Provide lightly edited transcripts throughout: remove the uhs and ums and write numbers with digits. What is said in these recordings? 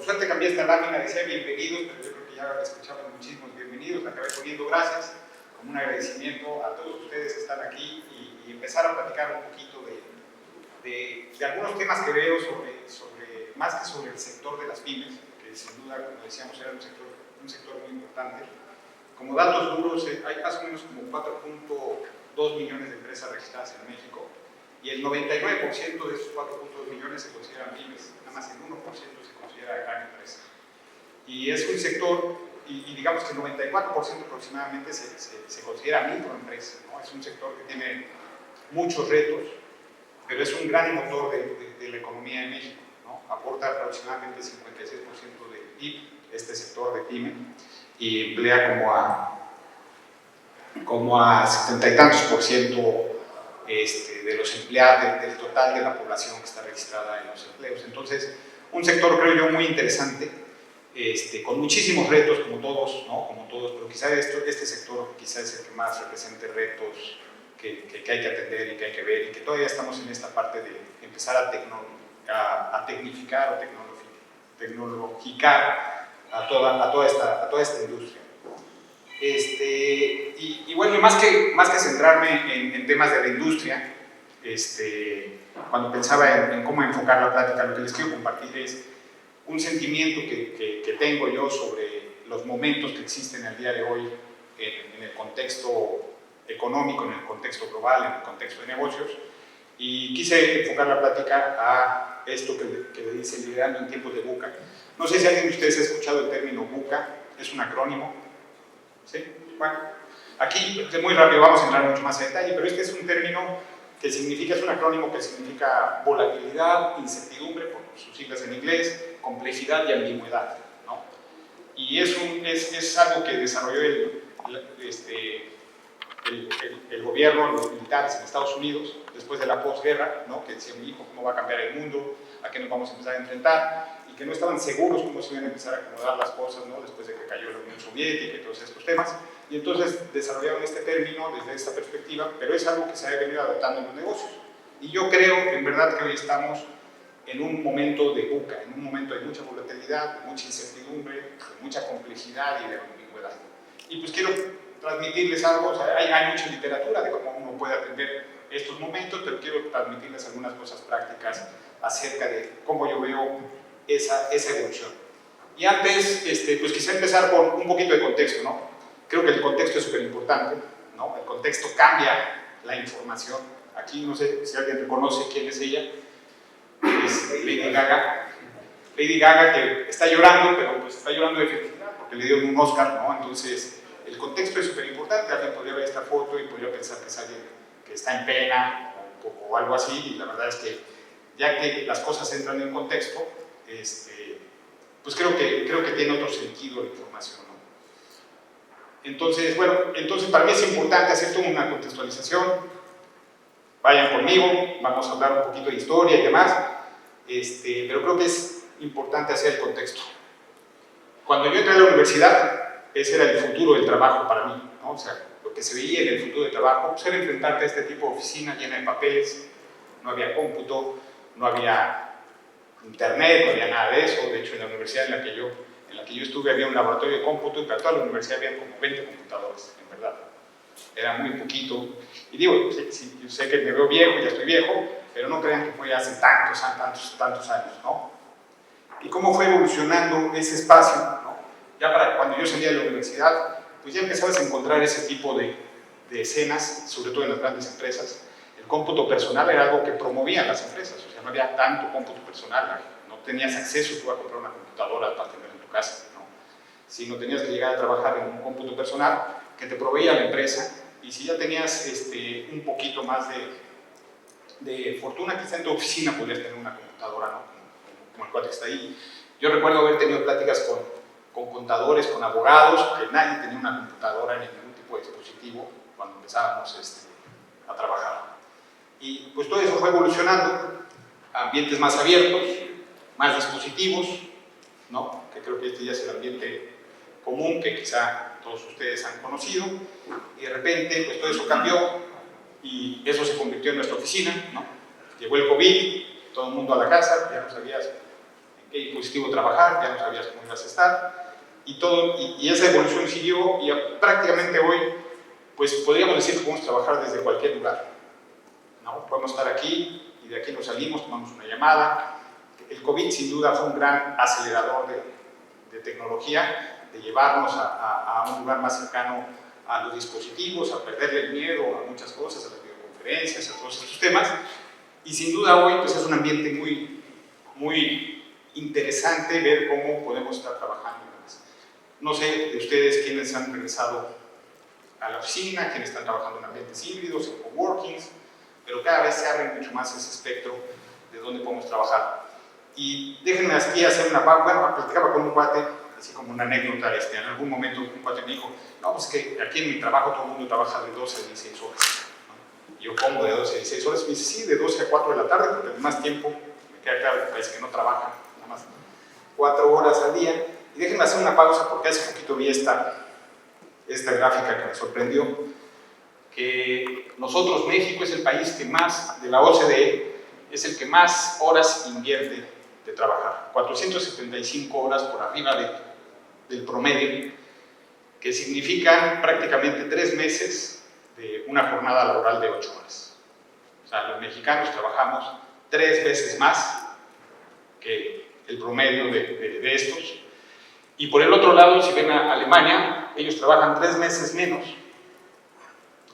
por suerte cambié esta lámina, decía bienvenidos, pero yo creo que ya escuchaban muchísimos bienvenidos, la acabé poniendo gracias, como un agradecimiento a todos ustedes que están aquí y empezar a platicar un poquito de algunos temas que veo más que sobre el sector de las pymes, que sin duda, como decíamos, era un sector muy importante. Como datos duros, hay más o menos como 4.2 millones de empresas registradas en México y el 99% de esos 4.2 millones se consideran pymes, nada más el 1% se considera gran empresa. Y es un sector, y digamos que el 94% aproximadamente se considera microempresa, ¿no? Es un sector que tiene muchos retos, pero es un gran motor de la economía de México, ¿no? Aporta aproximadamente 56% del PIB, este sector de pyme, y emplea como a 70 y tantos por ciento de los empleados, del total de la población que está registrada en los empleos. Entonces, un sector, creo yo, muy interesante, con muchísimos retos, como todos, ¿no? Como todos, pero quizá este sector quizá es el que más represente retos que hay que atender y que hay que ver, y que todavía estamos en esta parte de empezar a tecnificar o tecnologicar a toda esta industria. Y bueno, más que centrarme en temas de la industria, cuando pensaba en cómo enfocar la plática, lo que les quiero compartir es un sentimiento que tengo yo sobre los momentos que existen al día de hoy en el contexto económico, en el contexto global, en el contexto de negocios, y quise enfocar la plática a esto que le dice liderando en tiempos de VUCA. No sé si alguien de ustedes ha escuchado el término VUCA, es un acrónimo. ¿Sí? Bueno, aquí muy rápido vamos a entrar mucho más a detalle, pero este es un término que significa, es un acrónimo que significa volatilidad, incertidumbre, por sus siglas en inglés, complejidad y ambigüedad, ¿no? Y es algo que desarrolló el gobierno, los militares en Estados Unidos, después de la posguerra, ¿no? Que decían, hijo, ¿cómo va a cambiar el mundo? ¿A qué nos vamos a empezar a enfrentar? Y que no estaban seguros cómo se iban a empezar a acomodar las cosas, ¿no? Después de que cayó la Unión Soviética y todos estos temas. Y entonces desarrollaron este término desde esta perspectiva, pero es algo que se ha venido adaptando en los negocios. Y yo creo, en verdad, que hoy estamos en un momento de VUCA, en un momento de mucha volatilidad, de mucha incertidumbre, de mucha complejidad y de ambigüedad. Y pues quiero transmitirles algo, o sea, hay mucha literatura de cómo uno puede atender estos momentos, pero quiero transmitirles algunas cosas prácticas acerca de cómo yo veo esa evolución. Y antes, pues quise empezar por un poquito de contexto, ¿no? Creo que el contexto es súper importante, ¿no? El contexto cambia la información. Aquí no sé si alguien reconoce quién es ella, es Lady Gaga. Lady Gaga, que está llorando, pero pues está llorando de felicidad porque le dieron un Oscar, ¿no? Entonces, el contexto es súper importante. Alguien podría ver esta foto y podría pensar que es alguien que está en pena o algo así, y la verdad es que ya que las cosas entran en contexto, pues creo que tiene otro sentido la información, ¿no? Entonces, bueno, para mí es importante hacer toda una contextualización. Vayan conmigo, vamos a hablar un poquito de historia y demás, pero creo que es importante hacer el contexto. Cuando yo entré a la universidad, ese era el futuro del trabajo para mí, ¿no? O sea, lo que se veía en el futuro del trabajo pues era enfrentarte a este tipo de oficina llena de papeles, no había cómputo, no había internet, no había nada de eso. De hecho, en la universidad en la que yo estuve había un laboratorio de cómputo y para toda la universidad había como 20 computadores, en verdad. Era muy poquito. Y digo, sí, yo sé que me veo viejo, ya estoy viejo, pero no crean que fue hace tantos años, ¿no? Y cómo fue evolucionando ese espacio, ¿no? Ya para cuando yo salía de la universidad, pues ya empezabas a encontrar ese tipo de escenas, sobre todo en las grandes empresas. El cómputo personal era algo que promovían las empresas, o sea, no había tanto cómputo personal, no tenías acceso tú a comprar una computadora para tener en tu casa, ¿no? Sino tenías que llegar a trabajar en un cómputo personal que te proveía la empresa, y si ya tenías un poquito más de fortuna, quizá en tu oficina podías tener una computadora, ¿no? Como el cuate que está ahí. Yo recuerdo haber tenido pláticas con contadores, con abogados, que nadie tenía una computadora ni ningún tipo de dispositivo cuando empezábamos a trabajar. Y pues todo eso fue evolucionando, ambientes más abiertos, más dispositivos, ¿no? Que creo que este ya es el ambiente común que quizá todos ustedes han conocido, y de repente pues todo eso cambió y eso se convirtió en nuestra oficina, ¿no? Llegó el COVID, todo el mundo a la casa, ya no sabías en qué dispositivo trabajar, ya no sabías cómo ibas a estar, y esa evolución siguió, y prácticamente hoy, pues podríamos decir que podemos trabajar desde cualquier lugar, ¿no? Podemos estar aquí, y de aquí nos salimos, tomamos una llamada. El COVID sin duda fue un gran acelerador de tecnología, de llevarnos a un lugar más cercano a los dispositivos, a perderle el miedo a muchas cosas, a las videoconferencias, a todos estos temas, y sin duda hoy pues es un ambiente muy interesante ver cómo podemos estar trabajando. No sé de ustedes quiénes han regresado a la oficina, quiénes están trabajando en ambientes híbridos, en coworkings, pero cada vez se abre mucho más ese espectro de dónde podemos trabajar. Y déjenme aquí hacer una pausa. Bueno, platicaba con un cuate, así como una anécdota, en algún momento un cuate me dijo, no, pues que aquí en mi trabajo todo el mundo trabaja de 12 a 16 horas. ¿No? Y yo, ¿cómo de 12 a 16 horas? Me dice, sí, de 12 a 4 de la tarde, porque más tiempo, me queda claro que parece que no trabajan, nada más 4 horas al día. Y déjenme hacer una pausa, porque hace poquito vi esta gráfica que me sorprendió, que nosotros, México, es el país que más, de la OCDE, es el que más horas invierte de trabajar, 475 horas por arriba del promedio, que significan prácticamente 3 meses de una jornada laboral de 8 horas. O sea, los mexicanos trabajamos 3 veces más que el promedio de estos. Y por el otro lado, si ven a Alemania, ellos trabajan 3 meses menos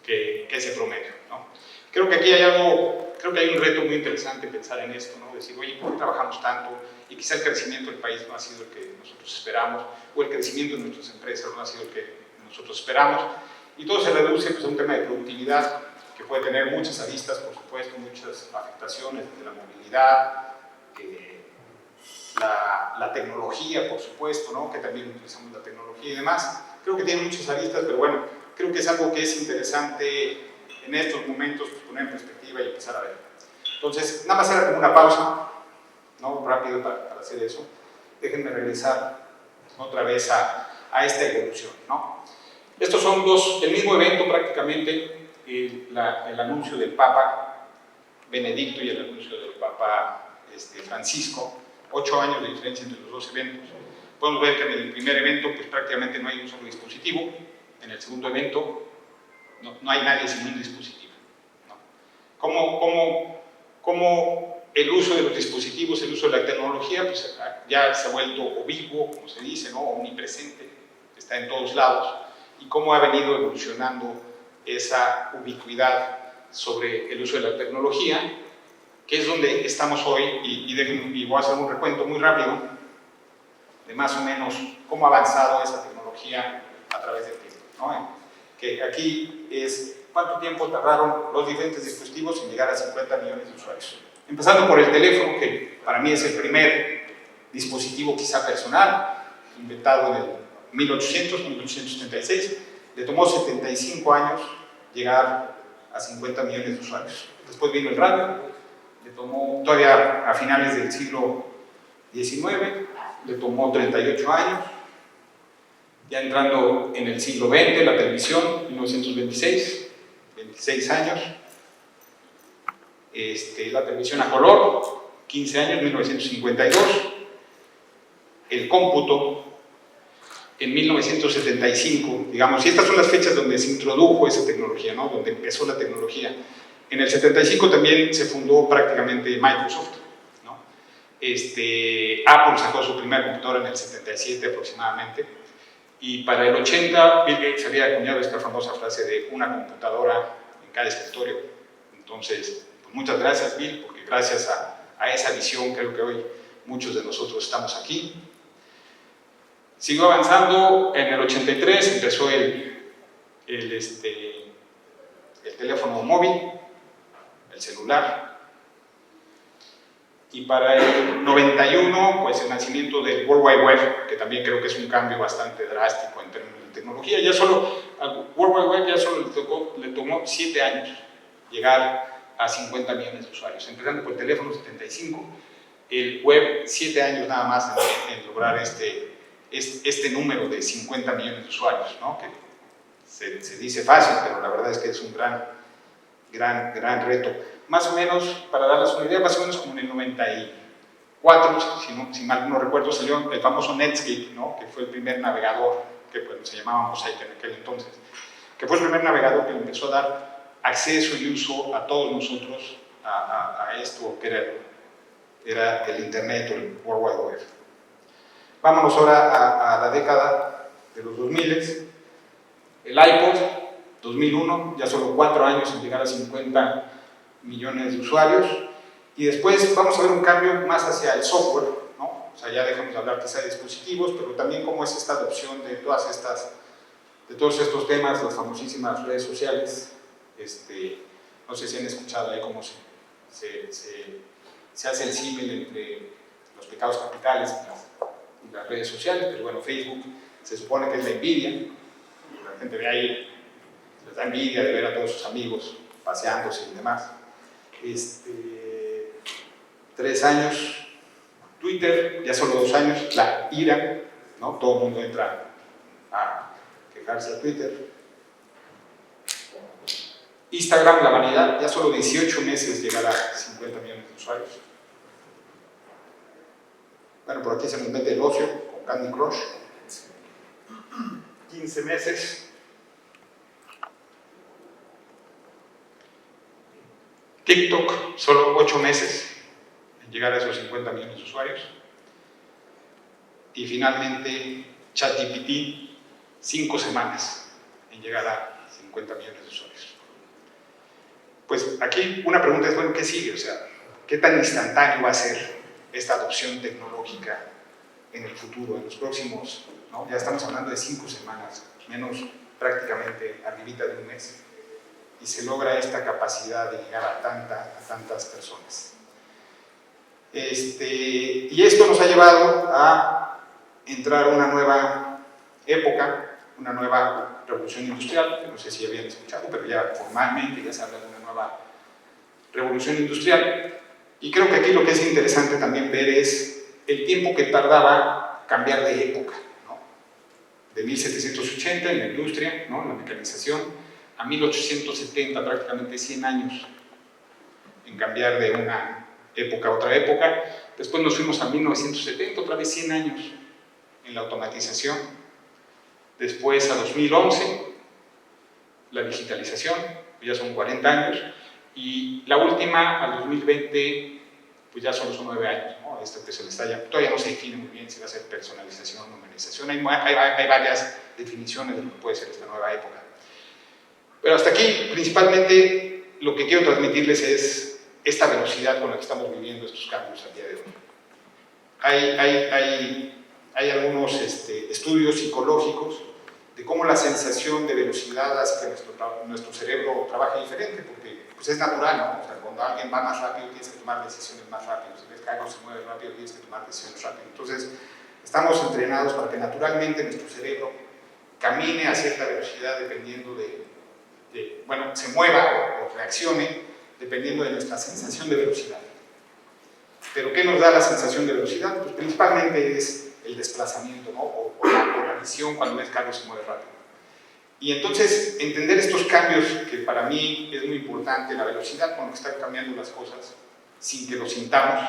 que ese promedio, ¿no? Creo que aquí hay un reto muy interesante pensar en esto, ¿no? Decir, oye, ¿por qué trabajamos tanto? Y quizá el crecimiento del país no ha sido el que nosotros esperamos, o el crecimiento de nuestras empresas no ha sido el que nosotros esperamos, y todo se reduce pues, a un tema de productividad que puede tener muchas aristas, por supuesto, muchas afectaciones de la movilidad, la tecnología, por supuesto, ¿no? Que también utilizamos la tecnología y demás. Creo que tiene muchas aristas, pero bueno, creo que es algo que es interesante en estos momentos pues, poner en perspectiva y empezar a ver. Entonces, nada más era como una pausa, ¿no? Rápido para hacer eso. Déjenme regresar otra vez a esta evolución, ¿no? Estos son el mismo evento prácticamente, el anuncio del Papa Benedicto y el anuncio del Papa Francisco, 8 años de diferencia entre los dos eventos. Podemos ver que en el primer evento pues, prácticamente no hay un solo dispositivo, en el segundo evento no hay nadie sin un dispositivo, ¿no? ¿Cómo el uso de los dispositivos, el uso de la tecnología, pues ya se ha vuelto ubicuo, como se dice, ¿no? Omnipresente, está en todos lados, y cómo ha venido evolucionando esa ubicuidad sobre el uso de la tecnología, que es donde estamos hoy, y voy a hacer un recuento muy rápido de más o menos cómo ha avanzado esa tecnología a través del tiempo, ¿no? Que aquí es cuánto tiempo tardaron los diferentes dispositivos en llegar a 50 millones de usuarios. Empezando por el teléfono, que para mí es el primer dispositivo quizá personal, inventado en el 1836, le tomó 75 años llegar a 50 millones de usuarios. Después vino el radio, le tomó todavía a finales del siglo XIX, le tomó 38 años, ya entrando en el siglo XX, la televisión, 1926, 26 años, la televisión a color, 15 años, 1952, el cómputo en 1975, digamos, y estas son las fechas donde se introdujo esa tecnología, ¿no? Donde empezó la tecnología. En el 75 también se fundó prácticamente Microsoft, ¿no? Apple sacó su primera computadora en el 77 aproximadamente, y para el 80 Bill Gates había acuñado esta famosa frase de una computadora en cada escritorio. Entonces, pues muchas gracias Bill, porque gracias a esa visión creo que hoy muchos de nosotros estamos aquí. Siguió avanzando, en el 83 empezó el teléfono móvil, el celular, y para el 91, pues el nacimiento del World Wide Web, que también creo que es un cambio bastante drástico en términos de tecnología. Ya solo, al World Wide Web ya solo le tomó 7 años llegar a 50 millones de usuarios, empezando por el teléfono 75, el web 7 años nada más en lograr este número de 50 millones de usuarios, ¿no? Que se dice fácil, pero la verdad es que es un gran reto. Más o menos, para darles una idea, más o menos como en el 94, 2004, si mal no recuerdo, salió el famoso Netscape, ¿no? Que fue el primer navegador, que pues, se llamaba Mosaic en aquel entonces, que fue el primer navegador que le empezó a dar acceso y uso a todos nosotros a esto que era el Internet o el World Wide Web. Vámonos ahora a la década de los 2000. El iPod, 2001, ya solo 4 años en llegar a 50 millones de usuarios. Y después vamos a ver un cambio más hacia el software, ¿no? O sea, ya dejamos de hablar quizá de dispositivos, pero también cómo es esta adopción de todos estos temas, las famosísimas redes sociales. No sé si han escuchado ahí cómo se hace el símil entre los pecados capitales y las redes sociales, pero bueno, Facebook se supone que es la envidia, la gente ve ahí, les da envidia de ver a todos sus amigos paseándose y demás. 3 años, Twitter, ya solo 2 años, la ira, ¿no? Todo el mundo entra a quejarse a Twitter. Instagram, la vanidad, ya solo 18 meses llegar a 50 millones de usuarios. Bueno, por aquí se nos mete el ocio con Candy Crush. 15 meses. TikTok, solo 8 meses en llegar a esos 50 millones de usuarios. Y finalmente, ChatGPT, 5 semanas en llegar a 50 millones de usuarios. Pues aquí una pregunta es, bueno, ¿qué sigue? O sea, ¿qué tan instantáneo va a ser esta adopción tecnológica en el futuro, en los próximos, ¿no? Ya estamos hablando de 5 semanas, menos prácticamente arribita de un mes, y se logra esta capacidad de llegar a tantas personas. Y esto nos ha llevado a entrar a una nueva época, una nueva revolución industrial, que no sé si habían escuchado, pero ya formalmente ya se habla de una nueva revolución industrial. Y creo que aquí lo que es interesante también ver es el tiempo que tardaba cambiar de época, ¿no? De 1780 en la industria, ¿no? En la mecanización, a 1870, prácticamente 100 años en cambiar de una época a otra época. Después nos fuimos a 1970, otra vez 100 años en la automatización. Después a 2011, la digitalización, ya son 40 años. Y la última, al 2020, pues ya solo son 9 años, ¿no? Esto que se le está llamando, todavía no se define muy bien si va a ser personalización o humanización. Hay varias definiciones de lo que puede ser esta nueva época. Pero hasta aquí, principalmente, lo que quiero transmitirles es esta velocidad con la que estamos viviendo estos cambios al día de hoy. Hay algunos estudios psicológicos de cómo la sensación de velocidad hace que nuestro cerebro trabaje diferente, porque pues es natural, ¿no? O sea, cuando alguien va más rápido tienes que tomar decisiones más rápido, si ves que algo se mueve rápido tienes que tomar decisiones rápido. Entonces, estamos entrenados para que naturalmente nuestro cerebro camine a cierta velocidad dependiendo bueno, se mueva o reaccione dependiendo de nuestra sensación de velocidad. ¿Pero qué nos da la sensación de velocidad? Pues principalmente es el desplazamiento, ¿no? o la visión cuando ves que algo se mueve rápido. Y entonces, entender estos cambios, que para mí es muy importante, la velocidad con la que están cambiando las cosas, sin que lo sintamos,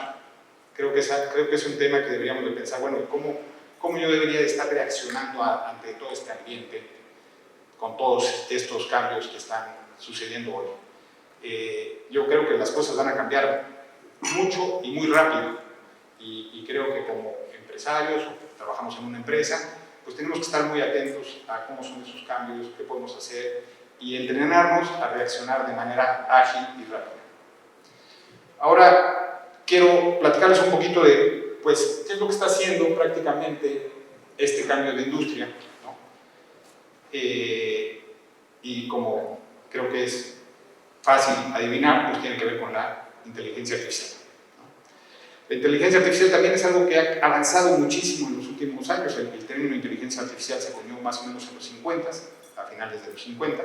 creo que es un tema que deberíamos de pensar, bueno, ¿cómo yo debería de estar reaccionando ante todo este ambiente, con todos estos cambios que están sucediendo hoy? Yo creo que las cosas van a cambiar mucho y muy rápido, y creo que como empresarios o que trabajamos en una empresa, pues tenemos que estar muy atentos a cómo son esos cambios, qué podemos hacer y entrenarnos a reaccionar de manera ágil y rápida. Ahora quiero platicarles un poquito de, pues, qué es lo que está haciendo prácticamente este cambio de industria, ¿no? Y como creo que es fácil adivinar, pues tiene que ver con la inteligencia artificial. La inteligencia artificial también es algo que ha avanzado muchísimo en los últimos años. El término inteligencia artificial se acuñó más o menos en los 50, a finales de los 50,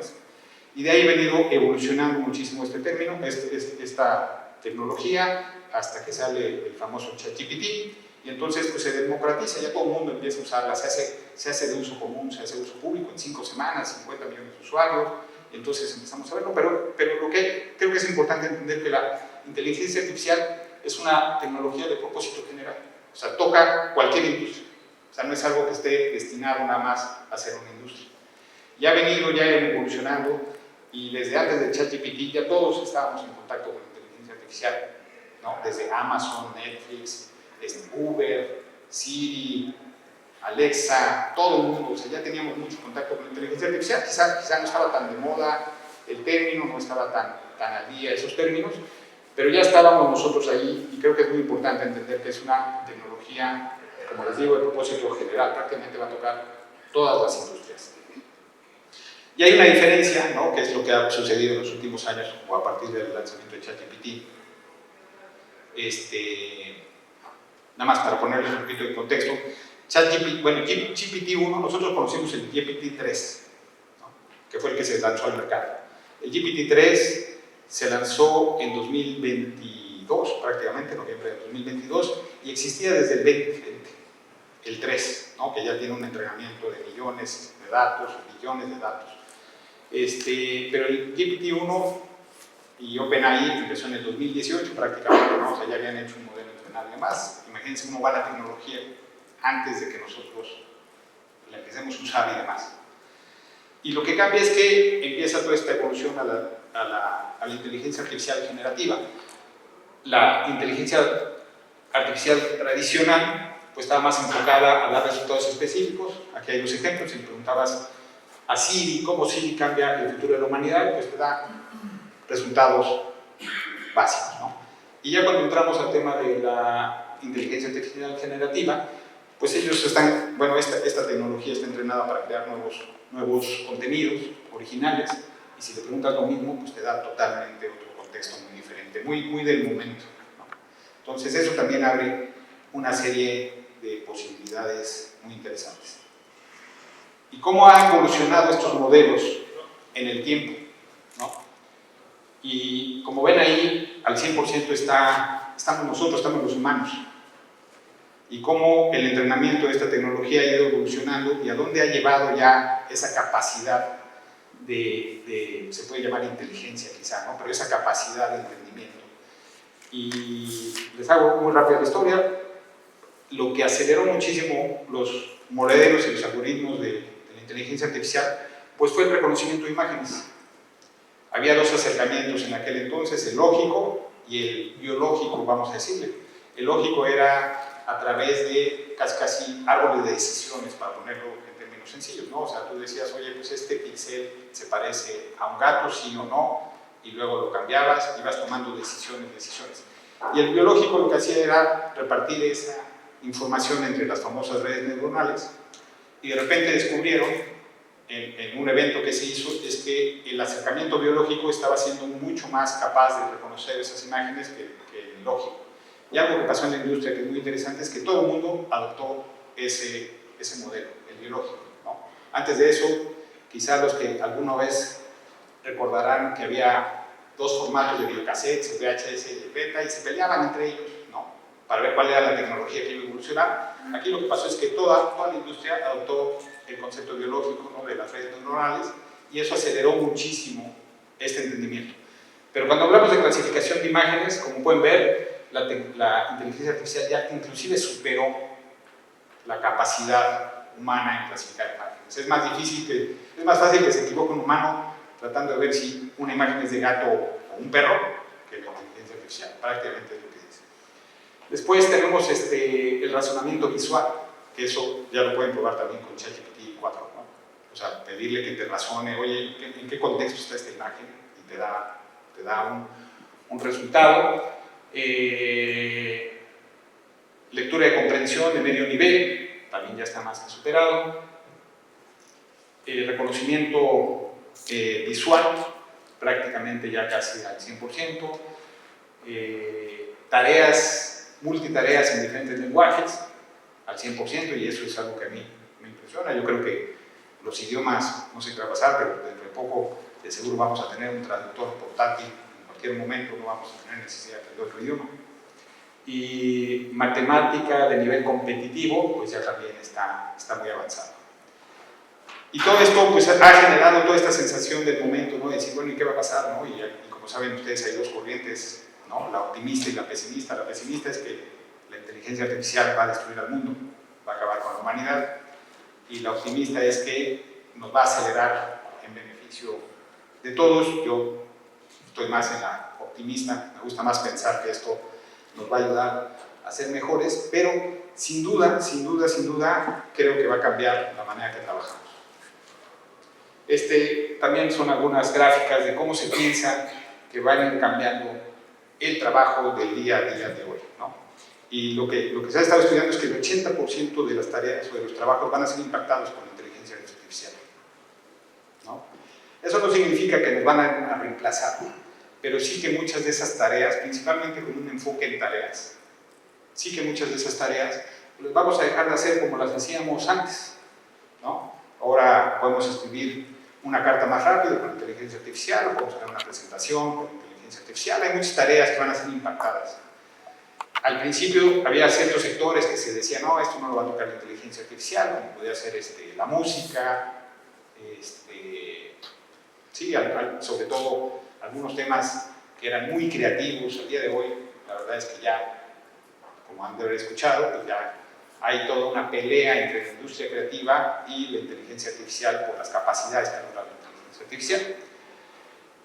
y de ahí ha venido evolucionando muchísimo este término, esta tecnología, hasta que sale el famoso ChatGPT, y entonces pues, se democratiza, ya todo el mundo empieza a usarla, se hace de uso común, se hace de uso público en 5 semanas, 50 millones de usuarios, y entonces empezamos a verlo, pero lo que creo que es importante entender que la inteligencia artificial es una tecnología de propósito general, o sea, toca cualquier industria, o sea, no es algo que esté destinado nada más a ser una industria. Ya ha venido ya evolucionando y desde antes de ChatGPT ya todos estábamos en contacto con la inteligencia artificial, ¿no? Desde Amazon, Netflix, Uber, Siri, Alexa, todo el mundo, o sea, ya teníamos mucho contacto con la inteligencia artificial, quizá no estaba tan de moda el término, no estaba tan al día esos términos, pero ya estábamos nosotros ahí y creo que es muy importante entender que es una tecnología, como les digo, de propósito general, prácticamente va a tocar todas las industrias. Y hay una diferencia, ¿no? Que es lo que ha sucedido en los últimos años, o a partir del lanzamiento de ChatGPT. Nada más para ponerles un poquito de contexto, GPT-1, nosotros conocimos el GPT-3, ¿no? Que fue el que se lanzó al mercado. El GPT-3 se lanzó en 2022, prácticamente, noviembre de 2022, y existía desde el 2020, el 3, ¿no? Que ya tiene un entrenamiento de millones de datos, billones de datos. Pero el GPT-1 y OpenAI empezó en el 2018 prácticamente, ¿no? O sea, ya habían hecho un modelo entrenado y demás. Imagínense cómo va la tecnología antes de que nosotros la empecemos a usar y demás. Y lo que cambia es que empieza toda esta evolución a la inteligencia artificial generativa. La inteligencia artificial tradicional pues estaba más enfocada a dar resultados específicos. Aquí hay dos ejemplos. Si le preguntabas a Siri cómo Siri cambia el futuro de la humanidad, pues te da resultados básicos, ¿no? Y ya cuando entramos al tema de la inteligencia artificial generativa, pues ellos están, bueno, esta tecnología está entrenada para crear nuevos contenidos originales, y si le preguntas lo mismo, pues te da totalmente otro contexto muy diferente, muy del momento, ¿no? Entonces eso también abre una serie de posibilidades muy interesantes. ¿Y cómo han evolucionado estos modelos en el tiempo, ¿no? Y como ven ahí, al 100% estamos nosotros, estamos los humanos. Y cómo el entrenamiento de esta tecnología ha ido evolucionando y a dónde ha llevado ya esa capacidad se puede llamar inteligencia quizá, ¿no? Pero esa capacidad de entendimiento. Y les hago muy rápida la historia. Lo que aceleró muchísimo los modelos y los algoritmos de la inteligencia artificial, pues fue el reconocimiento de imágenes. Había dos acercamientos en aquel entonces, el lógico y el biológico, vamos a decirle. El lógico era a través de casi árboles de decisiones, para ponerlo en términos sencillos, ¿no? O sea, tú decías, oye, pues este píxel se parece a un gato, sí o no, y luego lo cambiabas, ibas tomando decisiones. Y el biológico lo que hacía era repartir esa información entre las famosas redes neuronales, y de repente descubrieron, en un evento que se hizo, es que el acercamiento biológico estaba siendo mucho más capaz de reconocer esas imágenes que el lógico. Y algo que pasó en la industria que es muy interesante es que todo el mundo adoptó ese modelo, el biológico, ¿no? Antes de eso, quizás los que alguna vez recordarán que había dos formatos de videocassettes, el VHS y el beta, y se peleaban entre ellos, ¿no? Para ver cuál era la tecnología que iba a evolucionar. Aquí lo que pasó es que toda la industria adoptó el concepto biológico, ¿no? De las redes neuronales, y eso aceleró muchísimo este entendimiento. Pero cuando hablamos de clasificación de imágenes, como pueden ver, la inteligencia artificial ya inclusive superó la capacidad humana en clasificar imágenes. Es más fácil que se equivoque un humano tratando de ver si una imagen es de gato o un perro que la inteligencia artificial. Prácticamente es lo que dice. Después tenemos el razonamiento visual, que eso ya lo pueden probar también con ChatGPT 4, ¿no? O sea, pedirle que te razone, oye, ¿en qué contexto está esta imagen? Y te da un resultado. Lectura de comprensión de medio nivel, también ya está más que superado. Reconocimiento visual, prácticamente ya casi al 100%. Multitareas en diferentes lenguajes, al 100%, y eso es algo que a mí me impresiona. Yo creo que los idiomas, no sé qué va a pasar, pero dentro de poco de seguro vamos a tener un traductor portátil. En cualquier momento no vamos a tener necesidad de aprender otro idioma. Y matemática de nivel competitivo, pues ya también está muy avanzado. Y todo esto pues ha generado toda esta sensación del momento, ¿no? De decir, bueno, ¿y qué va a pasar, no? Y como saben ustedes, hay dos corrientes, ¿no? La optimista y la pesimista. La pesimista es que la inteligencia artificial va a destruir al mundo, va a acabar con la humanidad, y la optimista es que nos va a acelerar en beneficio de todos. Yo estoy más en la optimista, me gusta más pensar que esto nos va a ayudar a ser mejores, pero sin duda, creo que va a cambiar la manera que trabajamos. También son algunas gráficas de cómo se piensa que van a ir cambiando el trabajo del día a día de hoy, ¿no? Y lo que se ha estado estudiando es que el 80% de las tareas o de los trabajos van a ser impactados por la inteligencia artificial, ¿no? Eso no significa que nos van a reemplazar, pero sí que muchas de esas tareas, principalmente con un enfoque en tareas, sí que muchas de esas tareas las vamos a dejar de hacer como las hacíamos antes, ¿no? Ahora podemos escribir una carta más rápido con inteligencia artificial, o podemos hacer una presentación con inteligencia artificial. Hay muchas tareas que van a ser impactadas. Al principio había ciertos sectores que se decían, no, esto no lo va a tocar la inteligencia artificial, como podía ser la música, sí, sobre todo algunos temas que eran muy creativos. Al día de hoy, la verdad es que ya, como han de haber escuchado, pues ya hay toda una pelea entre la industria creativa y la inteligencia artificial por las capacidades que nos da la inteligencia artificial.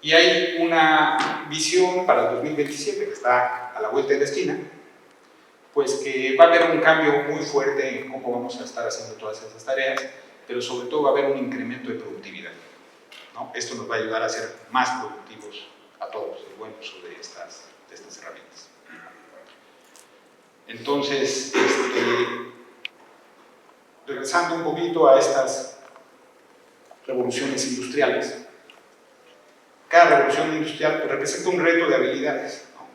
Y hay una visión para el 2027 que está a la vuelta de la esquina, pues que va a haber un cambio muy fuerte en cómo vamos a estar haciendo todas esas tareas, pero sobre todo va a haber un incremento de productividad, ¿no? Esto nos va a ayudar a ser más productivos a todos, el buen uso de estas herramientas. Entonces, regresando un poquito a estas revoluciones industriales, cada revolución industrial pues, representa un reto de habilidades, ¿no?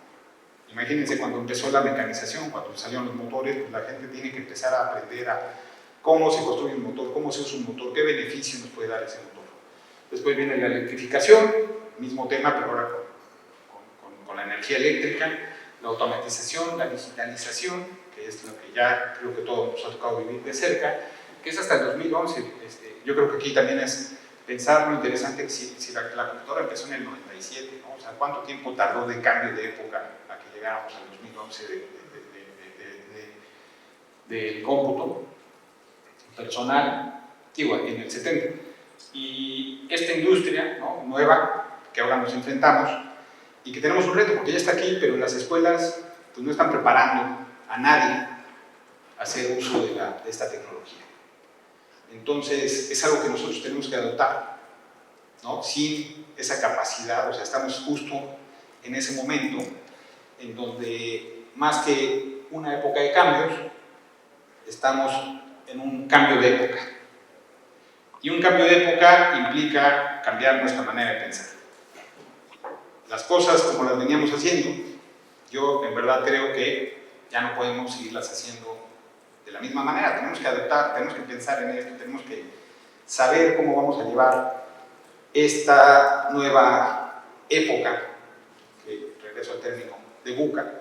Imagínense cuando empezó la mecanización, cuando salieron los motores, pues la gente tiene que empezar a aprender a cómo se construye un motor, cómo se usa un motor, qué beneficio nos puede dar ese motor. Después viene la electrificación, mismo tema, pero ahora con la energía eléctrica, la automatización, la digitalización, que es lo que ya creo que todos nos ha tocado vivir de cerca, que es hasta el 2011. Yo creo que aquí también es pensar lo interesante que si la computadora empezó en el 97, ¿no? O sea, ¿cuánto tiempo tardó de cambio de época a que llegáramos al 2011 del cómputo personal, digo, en el 70? Y esta industria, ¿no?, nueva, que ahora nos enfrentamos, y que tenemos un reto, porque ya está aquí, pero en las escuelas pues, no están preparando a nadie a hacer uso de esta tecnología. Entonces, es algo que nosotros tenemos que adoptar, ¿no? Sin esa capacidad, o sea, estamos justo en ese momento en donde, más que una época de cambios, estamos en un cambio de época. Y un cambio de época implica cambiar nuestra manera de pensar. Las cosas como las veníamos haciendo, yo en verdad creo que ya no podemos seguirlas haciendo de la misma manera. Tenemos que adaptar, tenemos que pensar en esto, tenemos que saber cómo vamos a llevar esta nueva época, que regreso al término de VUCA,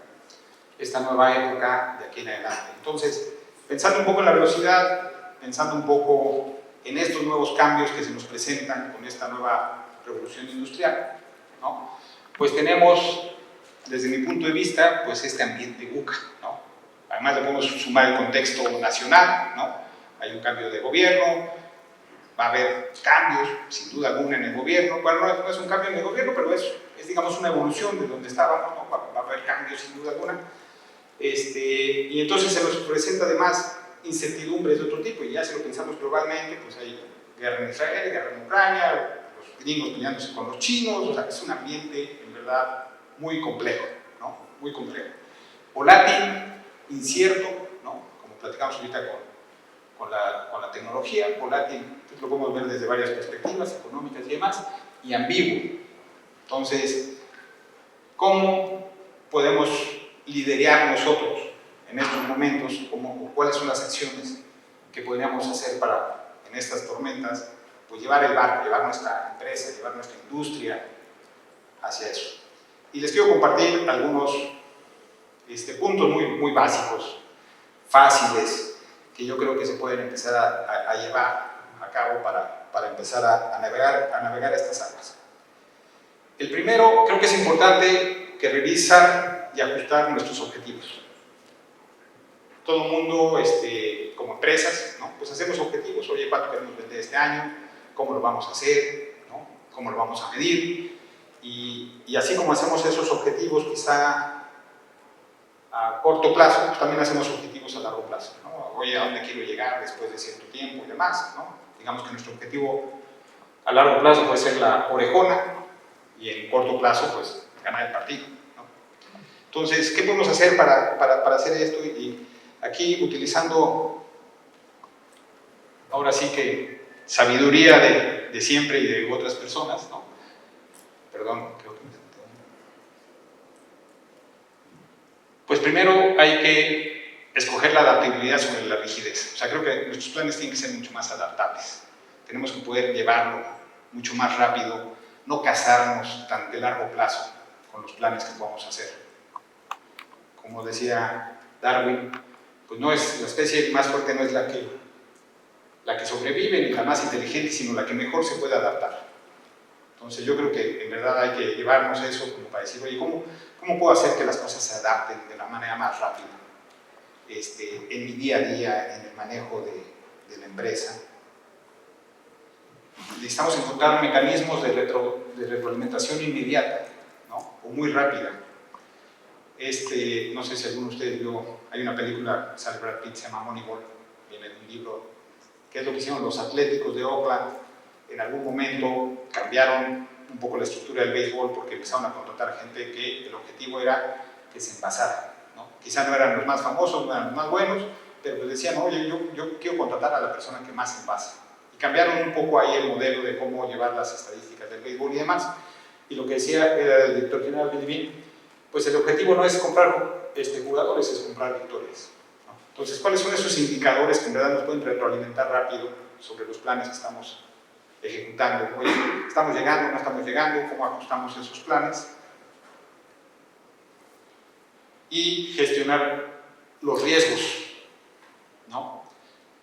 esta nueva época de aquí en adelante. Entonces, pensando un poco en la velocidad, pensando un poco en estos nuevos cambios que se nos presentan con esta nueva revolución industrial, ¿no?, pues tenemos, desde mi punto de vista, pues este ambiente VUCA, ¿no? Además le podemos sumar el contexto nacional, ¿no? Hay un cambio de gobierno, va a haber cambios, sin duda alguna, en el gobierno. Bueno, no es un cambio en el gobierno, pero es digamos, una evolución de donde estábamos, ¿no? Va a haber cambios, sin duda alguna. Y entonces se nos presenta además incertidumbres de otro tipo, y ya si lo pensamos globalmente, pues hay guerra en Israel, guerra en Ucrania, los gringos peleándose con los chinos, o sea, es un ambiente, en verdad, muy complejo, ¿no? Muy complejo. Volátil, incierto, ¿no? Como platicamos ahorita con la tecnología, volátil, pues lo podemos ver desde varias perspectivas, económicas y demás, y ambiguo. Entonces, ¿cómo podemos liderar nosotros en estos momentos? ¿Cuáles son las acciones que podríamos hacer para, en estas tormentas, pues llevar el barco, llevar nuestra empresa, llevar nuestra industria hacia eso? Y les quiero compartir algunos puntos muy básicos, fáciles, que yo creo que se pueden empezar a llevar a cabo para empezar a navegar estas aguas. El primero, creo que es importante que revisar y ajustar nuestros objetivos. Todo el mundo, como empresas, ¿no? Pues hacemos objetivos. Oye, ¿cuánto queremos vender este año? ¿Cómo lo vamos a hacer? ¿No? ¿Cómo lo vamos a medir? Y así como hacemos esos objetivos quizá a corto plazo, pues también hacemos objetivos a largo plazo, ¿no? Oye, ¿a dónde quiero llegar después de cierto tiempo y demás, ¿no? Digamos que nuestro objetivo a largo plazo puede ser la orejona y en corto plazo, pues, ganar el partido, ¿no? Entonces, ¿qué podemos hacer para hacer esto? Y aquí, utilizando, ahora sí que, sabiduría de siempre y de otras personas, ¿no? Perdón, creo que me salté. Pues primero hay que escoger la adaptabilidad sobre la rigidez. O sea, creo que nuestros planes tienen que ser mucho más adaptables. Tenemos que poder llevarlo mucho más rápido, no casarnos tan de largo plazo con los planes que podamos hacer. Como decía Darwin, pues no es la especie más fuerte, no es la que sobrevive ni la más inteligente, sino la que mejor se puede adaptar. Entonces yo creo que en verdad hay que llevarnos eso como para decir, oye, ¿cómo puedo hacer que las cosas se adapten de la manera más rápida en mi día a día, en el manejo de la empresa? Necesitamos encontrar mecanismos de retroalimentación inmediata, ¿no? O muy rápida. No sé si alguno de ustedes vio, hay una película, sale Brad Pitt, se llama Moneyball, viene de un libro, que es lo que hicieron los Atléticos de Oakland. En algún momento cambiaron un poco la estructura del béisbol porque empezaron a contratar gente que el objetivo era que se envasara, ¿no? Quizá no eran los más famosos, no eran los más buenos, pero pues decían, oye, yo quiero contratar a la persona que más envasa. Y cambiaron un poco ahí el modelo de cómo llevar las estadísticas del béisbol y demás. Y lo que decía era el director general Bill Levine, pues el objetivo no es comprar jugadores, es comprar victorias, ¿no? Entonces, ¿cuáles son esos indicadores que en verdad nos pueden retroalimentar rápido sobre los planes que estamos ejecutando? Oye, ¿estamos llegando, no estamos llegando? ¿Cómo ajustamos esos planes? Y gestionar los riesgos, ¿no?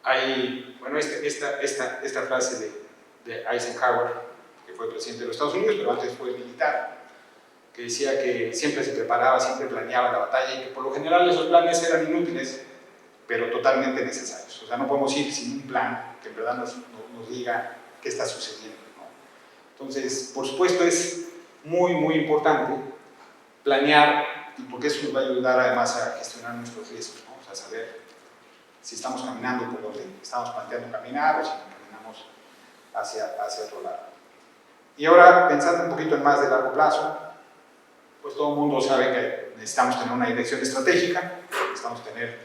Hay, bueno, esta frase de Eisenhower, que fue presidente de los Estados Unidos, pero antes fue militar, que decía que siempre se preparaba, siempre planeaba la batalla y que por lo general esos planes eran inútiles, pero totalmente necesarios. O sea, no podemos ir sin un plan que en verdad nos diga qué está sucediendo, ¿no? Entonces, por supuesto, es muy, muy importante planear, y porque eso nos va a ayudar además a gestionar nuestros riesgos, ¿no? O sea, saber si estamos caminando por donde estamos planteando caminar o si caminamos hacia otro lado. Y ahora, pensando un poquito en más de largo plazo, pues todo el mundo sabe que necesitamos tener una dirección estratégica, necesitamos tener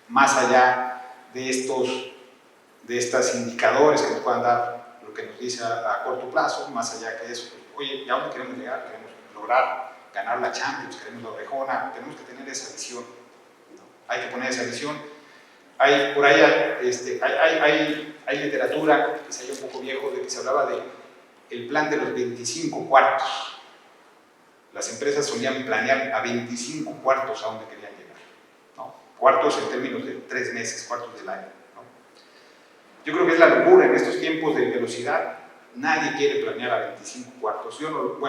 más allá de estos indicadores que nos puedan dar lo que nos dice a corto plazo, más allá que eso, pues, oye, ¿y a dónde queremos llegar? Queremos lograr ganar la Champions, queremos la orejona, tenemos que tener esa visión, ¿no? Hay que poner esa visión. Por ahí hay literatura que se halla un poco viejo, de que se hablaba de el plan de los 25 cuartos. Las empresas solían planear a 25 cuartos a dónde querían llegar, ¿no? Cuartos en términos de 3 meses, cuartos del año, ¿no? Yo creo que es la locura en estos tiempos de velocidad. Nadie quiere planear a 25 cuartos. Yo no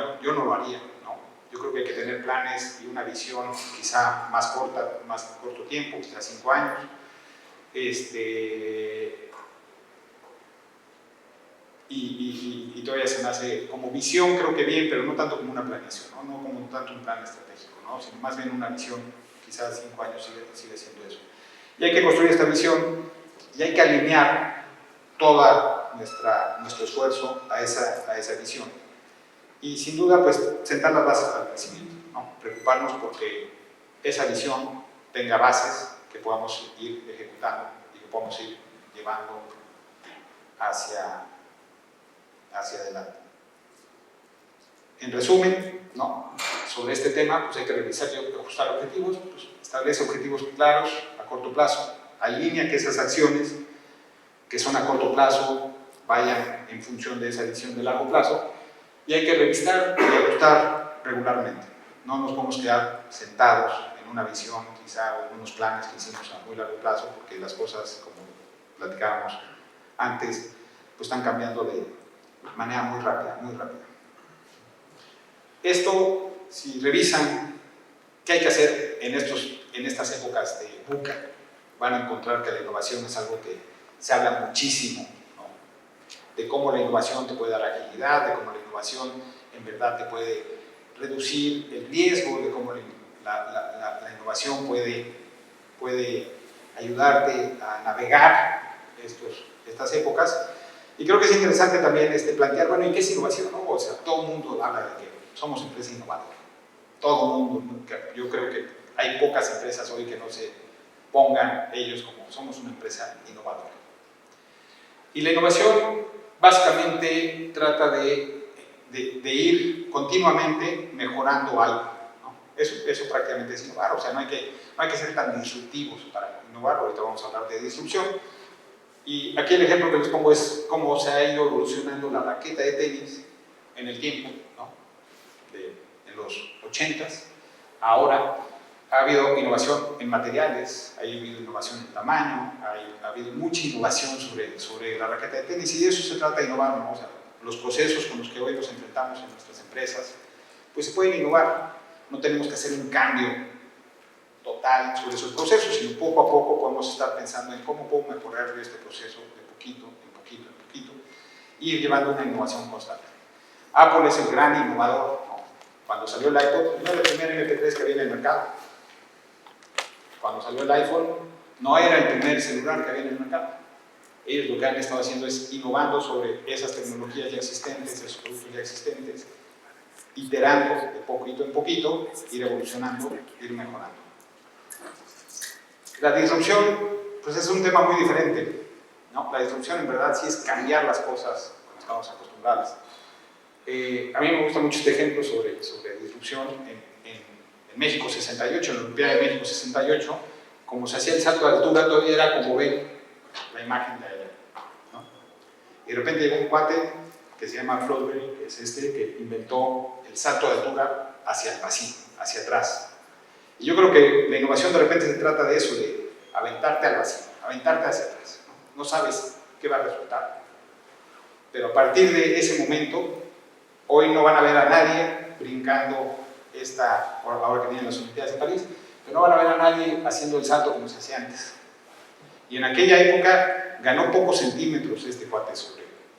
lo haría, ¿no? Yo creo que hay que tener planes y una visión quizá más corta, más corto tiempo, quizá 5 años. Y todavía se me hace como visión, creo que bien, pero no tanto como una planeación, ¿no? No como tanto un plan estratégico, ¿no? Sino más bien una visión, quizás 5 años sigue siendo eso. Y hay que construir esta visión y hay que alinear todo nuestro esfuerzo a esa visión. Y sin duda, pues, sentar las bases para el crecimiento, ¿no? Preocuparnos porque esa visión tenga bases que podamos ir ejecutando y que podamos ir llevando hacia adelante. En resumen, ¿no? Sobre este tema, pues hay que revisar y ajustar objetivos, pues establece objetivos claros a corto plazo, alinea que esas acciones que son a corto plazo vayan en función de esa visión de largo plazo, y hay que revisar y ajustar regularmente. No nos podemos quedar sentados en una visión, quizá, o en unos planes que hicimos a muy largo plazo, porque las cosas, como platicábamos antes, pues están cambiando de manera muy rápida, muy rápida. Esto, si revisan ¿Qué hay que hacer en estas épocas de VUCA? Van a encontrar que la innovación es algo que se habla muchísimo, ¿no? De cómo la innovación te puede dar agilidad, de cómo la innovación en verdad te puede reducir el riesgo, de cómo la innovación puede ayudarte a navegar estas épocas. Y creo que es interesante también plantear, bueno, ¿y qué es innovación? ¿No? O sea, todo el mundo habla de que somos empresa innovadora. Todo el mundo. Yo creo que hay pocas empresas hoy que no se pongan ellos como somos una empresa innovadora. Y la innovación básicamente trata de ir continuamente mejorando algo, ¿no? Eso prácticamente es innovar. O sea, no hay que ser tan disruptivos para innovar. Ahorita vamos a hablar de disrupción. Y aquí el ejemplo que les pongo es cómo se ha ido evolucionando la raqueta de tenis en el tiempo, ¿no? En los 80s. Ahora ha habido innovación en materiales, ha habido innovación en tamaño, ha habido mucha innovación sobre la raqueta de tenis, y de eso se trata de innovar, ¿no? O sea, los procesos con los que hoy nos enfrentamos en nuestras empresas, pues se pueden innovar. No tenemos que hacer un cambio total sobre esos procesos, sino poco a poco podemos estar pensando en cómo puedo mejorar este proceso de poquito en poquito en poquito y ir llevando una innovación constante. Apple es el gran innovador, ¿no? Cuando salió el iPod, no era el primer MP3 que había en el mercado. Cuando salió el iPhone, no era el primer celular que había en el mercado. Ellos lo que han estado haciendo es innovando sobre esas tecnologías ya existentes, esos productos ya existentes, iterando de poquito en poquito, ir evolucionando, ir mejorando. La disrupción, pues es un tema muy diferente, ¿no? La disrupción en verdad sí es cambiar las cosas como estamos acostumbrados. A mí me gusta mucho este ejemplo sobre disrupción en México 68, en la Olimpiada de México 68, como se hacía el salto de altura, todavía era como ven la imagen de allá, ¿no? Y de repente llegó un cuate que se llama Floodberry, que es que inventó el salto de altura hacia el vacío, hacia atrás. Y yo creo que la innovación de repente se trata de eso, de aventarte al vacío, aventarte hacia atrás. No sabes qué va a resultar. Pero a partir de ese momento, hoy no van a ver a nadie brincando ahora que vienen las Olimpiadas de París, pero no van a ver a nadie haciendo el salto como se hacía antes. Y en aquella época ganó pocos centímetros este cuate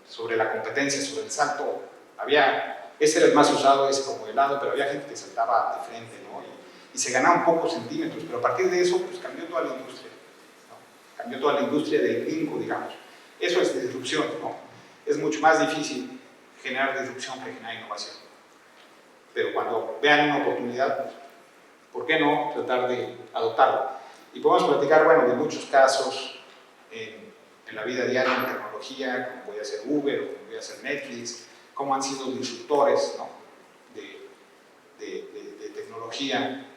sobre la competencia, sobre el salto. Ese era el más usado, ese como de lado, pero había gente que saltaba de frente, ¿no? Y se ganaban pocos centímetros, pero a partir de eso pues cambió toda la industria, ¿no? Cambió toda la industria del brinco, digamos. Eso es disrupción, ¿no? Es mucho más difícil generar disrupción que generar innovación. Pero cuando vean una oportunidad, pues, ¿por qué no tratar de adoptarla? Y podemos platicar, bueno, de muchos casos en la vida diaria, en tecnología, como podría ser Uber, o como podría ser Netflix, cómo han sido disruptores, ¿no? de tecnología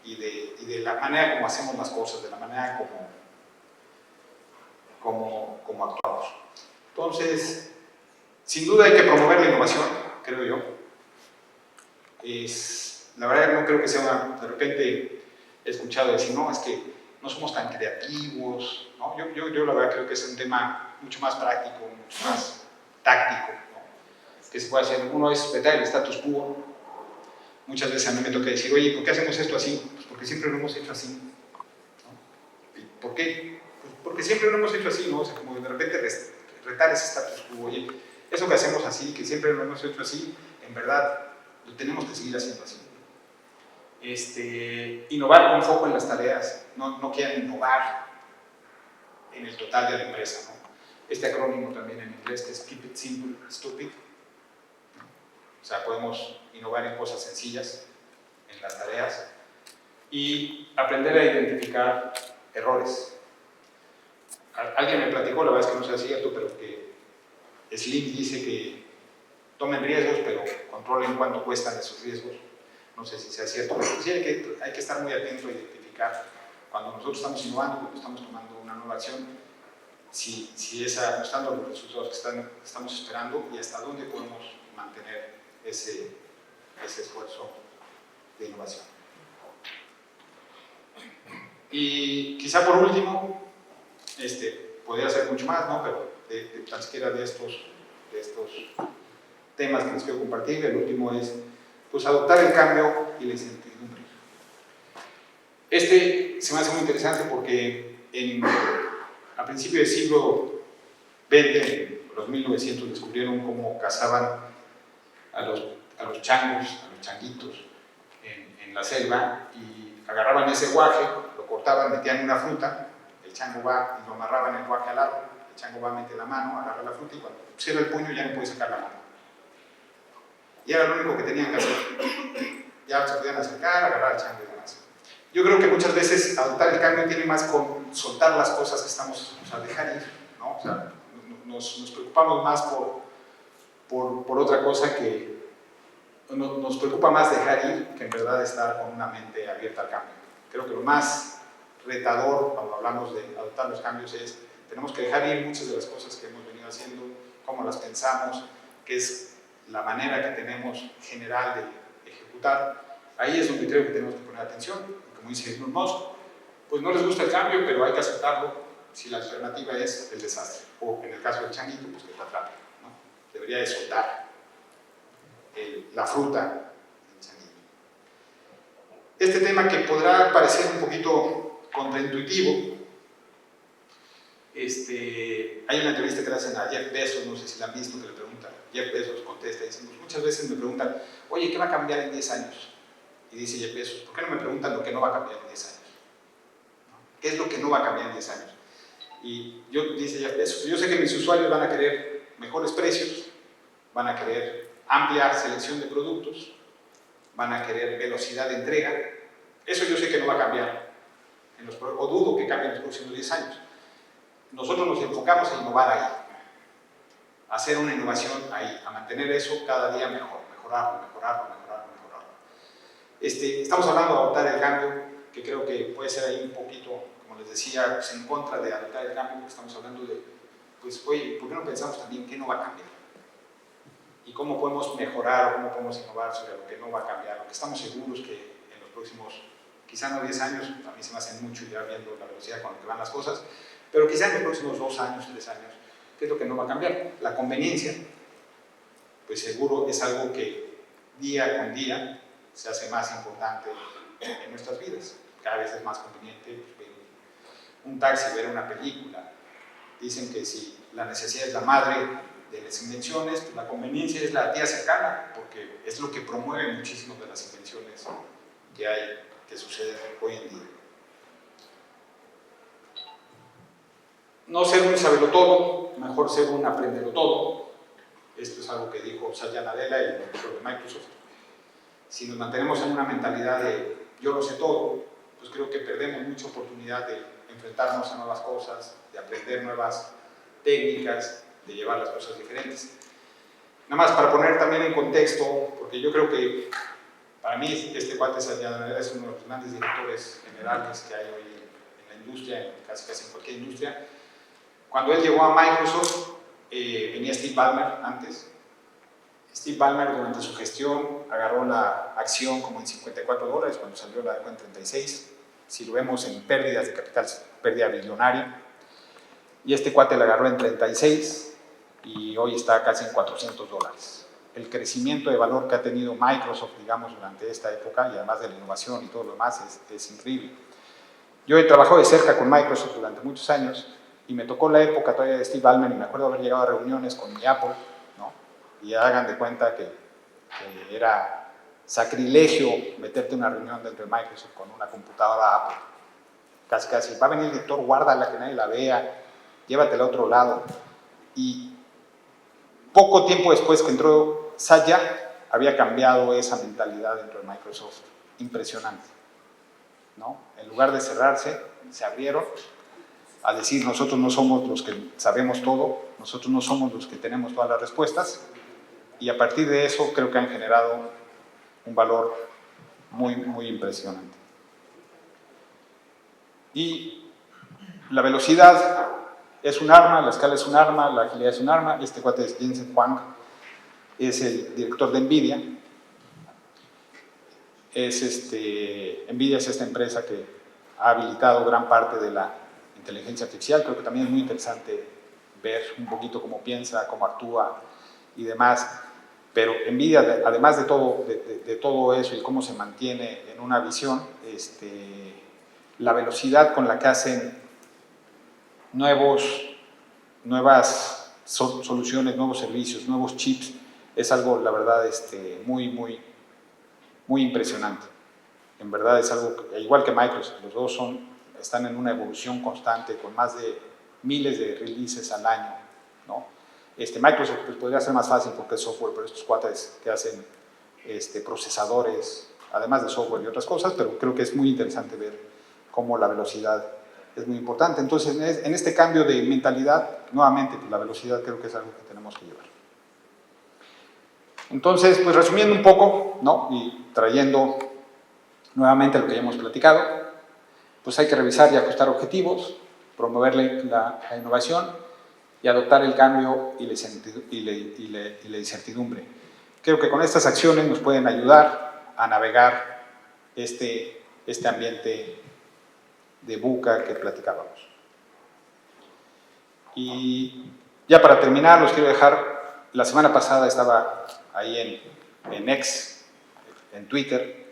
y de la manera como hacemos las cosas, de la manera como actuamos. Entonces, sin duda hay que promover la innovación, creo yo. La verdad no creo que sea de repente he escuchado decir, no, es que no somos tan creativos, ¿no? Yo la verdad creo que es un tema mucho más práctico, mucho más táctico, ¿no? Que se puede hacer. Uno es respetar el status quo. Muchas veces a mí me toca decir, oye, ¿por qué hacemos esto así? Pues porque siempre lo hemos hecho así, ¿no? ¿Y por qué? Pues porque siempre lo hemos hecho así, ¿no? O sea, como de repente retar ese status quo. Oye, eso que hacemos así, que siempre lo hemos hecho así, en verdad lo tenemos que seguir haciendo así. Innovar con foco en las tareas, no quieran innovar en el total de la empresa, ¿no? Este acrónimo también en inglés que es Keep It Simple, Stupid, ¿no? O sea, podemos innovar en cosas sencillas, en las tareas, y aprender a identificar errores. Alguien me platicó, la verdad es que no sea cierto, pero que Slim dice que tomen riesgos, pero controlen cuánto cuestan esos riesgos. No sé si sea cierto, pero sí hay que estar muy atento a identificar cuando nosotros estamos innovando, cuando estamos tomando una nueva acción, si nos están dando los resultados que estamos esperando y hasta dónde podemos mantener ese esfuerzo de innovación. Y quizá por último, podría ser mucho más, ¿no? Pero tan siquiera de estos temas que les quiero compartir, el último es pues adoptar el cambio y la incertidumbre. Este se me hace muy interesante porque a principios del siglo XX, en los 1900, descubrieron cómo cazaban a los changos, a los changuitos en la selva, y agarraban ese guaje, lo cortaban, metían una fruta, el chango va y lo amarraban el guaje al árbol, el chango va, mete la mano, agarra la fruta y cuando cierra el puño ya no puede sacar la mano. Y era lo único que tenían que hacer. Ya se podían acercar, agarrar al chango y demás. Yo creo que muchas veces adoptar el cambio tiene más con soltar las cosas que estamos, o sea, dejar ir, ¿no? O sea, nos preocupamos más por otra cosa que nos preocupa más dejar ir que en verdad estar con una mente abierta al cambio. Creo que lo más retador cuando hablamos de adoptar los cambios es tenemos que dejar ir muchas de las cosas que hemos venido haciendo, cómo las pensamos, que es la manera que tenemos general de ejecutar. Ahí es donde creo que tenemos que poner atención. Como dice Elon Musk, pues no les gusta el cambio, pero hay que aceptarlo si la alternativa es el desastre. O en el caso del changuito, pues que te atrape, ¿no? Debería de soltar la fruta del changuito. Este tema que podrá parecer un poquito contraintuitivo, hay una entrevista que le hacen a Jeff Bezos, no sé si la han visto, que le preguntan, Jeff Bezos contesta y dice, pues muchas veces me preguntan, oye, ¿qué va a cambiar en 10 años? Y dice Jeff Bezos, ¿por qué no me preguntan lo que no va a cambiar en 10 años? ¿Qué es lo que no va a cambiar en 10 años? Y dice Jeff Bezos, yo sé que mis usuarios van a querer mejores precios, van a querer amplia selección de productos, van a querer velocidad de entrega. Eso yo sé que no va a cambiar, o dudo que cambie en los próximos 10 años. Nosotros nos enfocamos a innovar ahí, a hacer una innovación ahí, a mantener eso cada día mejor, mejorarlo. Estamos hablando de adoptar el cambio, que creo que puede ser ahí un poquito, como les decía, pues en contra de adoptar el cambio, porque estamos hablando de, pues, oye, ¿por qué no pensamos también qué no va a cambiar? Y cómo podemos mejorar o cómo podemos innovar sobre lo que no va a cambiar, aunque estamos seguros que en los próximos, quizá no 10 años, a mí se me hacen mucho ya viendo la velocidad con la que van las cosas, pero quizá en los próximos 2 años, 3 años, ¿qué es lo que no va a cambiar? La conveniencia, pues seguro es algo que día con día se hace más importante en nuestras vidas. Cada vez es más conveniente pues, ver un taxi, ver una película. Dicen que si la necesidad es la madre de las invenciones, pues la conveniencia es la tía cercana, porque es lo que promueve muchísimas de las invenciones que suceden hoy en día. No ser un sabelotodo, mejor ser un aprenderotodo. Esto es algo que dijo Satya Nadella, el director de Microsoft. Si nos mantenemos en una mentalidad de yo lo sé todo, pues creo que perdemos mucha oportunidad de enfrentarnos a nuevas cosas, de aprender nuevas técnicas, de llevar las cosas diferentes. Nada más para poner también en contexto, porque yo creo que para mí este cuate Satya Nadella es uno de los grandes directores generales que hay hoy en la industria, casi en cualquier industria. Cuando él llegó a Microsoft, venía Steve Ballmer antes. Steve Ballmer durante su gestión agarró la acción como en $54, cuando salió la en 36. Si lo vemos en pérdidas de capital, pérdida billonaria. Y este cuate la agarró en 36 y hoy está casi en $400. El crecimiento de valor que ha tenido Microsoft, digamos, durante esta época, y además de la innovación y todo lo demás, es increíble. Yo he trabajado de cerca con Microsoft durante muchos años y me tocó la época todavía de Steve Ballmer y me acuerdo haber llegado a reuniones con mi Apple, ¿no? Y hagan de cuenta que era sacrilegio meterte en una reunión dentro de Microsoft con una computadora Apple. Casi, va a venir el lector, guárdala, que nadie la vea, llévatela a otro lado. Y poco tiempo después que entró Satya, había cambiado esa mentalidad dentro de Microsoft. Impresionante, ¿no? En lugar de cerrarse, se abrieron a decir nosotros no somos los que sabemos todo, nosotros no somos los que tenemos todas las respuestas, y a partir de eso creo que han generado un valor muy, muy impresionante. Y la velocidad es un arma, la escala es un arma, la agilidad es un arma. Este cuate es Jensen Huang, es el director de NVIDIA. NVIDIA es esta empresa que ha habilitado gran parte de la inteligencia artificial. Creo que también es muy interesante ver un poquito cómo piensa, cómo actúa y demás. Pero NVIDIA, además de todo eso y cómo se mantiene en una visión, la velocidad con la que hacen nuevas soluciones, nuevos servicios, nuevos chips, es algo, la verdad, muy impresionante. En verdad es algo, igual que Microsoft, los dos están en una evolución constante con más de miles de releases al año, ¿no? Microsoft pues, podría ser más fácil porque es software, pero estos cuates que hacen procesadores, además de software y otras cosas, pero creo que es muy interesante ver cómo la velocidad es muy importante. Entonces, en este cambio de mentalidad, nuevamente, pues, la velocidad creo que es algo que tenemos que llevar. Entonces, pues resumiendo un poco, ¿no? Y trayendo nuevamente lo que ya hemos platicado, pues hay que revisar y ajustar objetivos, promover la innovación y adoptar el cambio y la incertidumbre. Creo que con estas acciones nos pueden ayudar a navegar este ambiente de VUCA que platicábamos. Y ya para terminar, los quiero dejar, la semana pasada estaba ahí en X, en Twitter,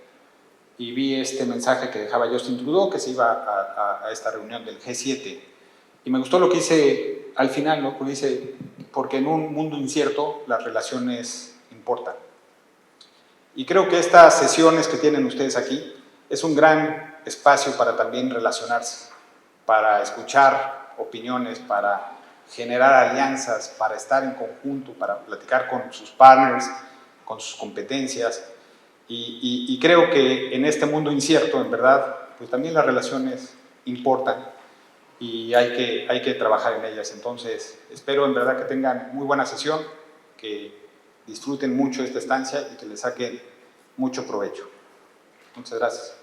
y vi este mensaje que dejaba Justin Trudeau, que se iba a esta reunión del G7, y me gustó lo que dice al final, ¿no? Porque dice, porque en un mundo incierto las relaciones importan. Y creo que estas sesiones que tienen ustedes aquí es un gran espacio para también relacionarse, para escuchar opiniones, para generar alianzas, para estar en conjunto, para platicar con sus partners, con sus competencias. Y creo que en este mundo incierto, en verdad, pues también las relaciones importan y hay que trabajar en ellas. Entonces, espero en verdad que tengan muy buena sesión, que disfruten mucho esta estancia y que le saquen mucho provecho. Muchas gracias.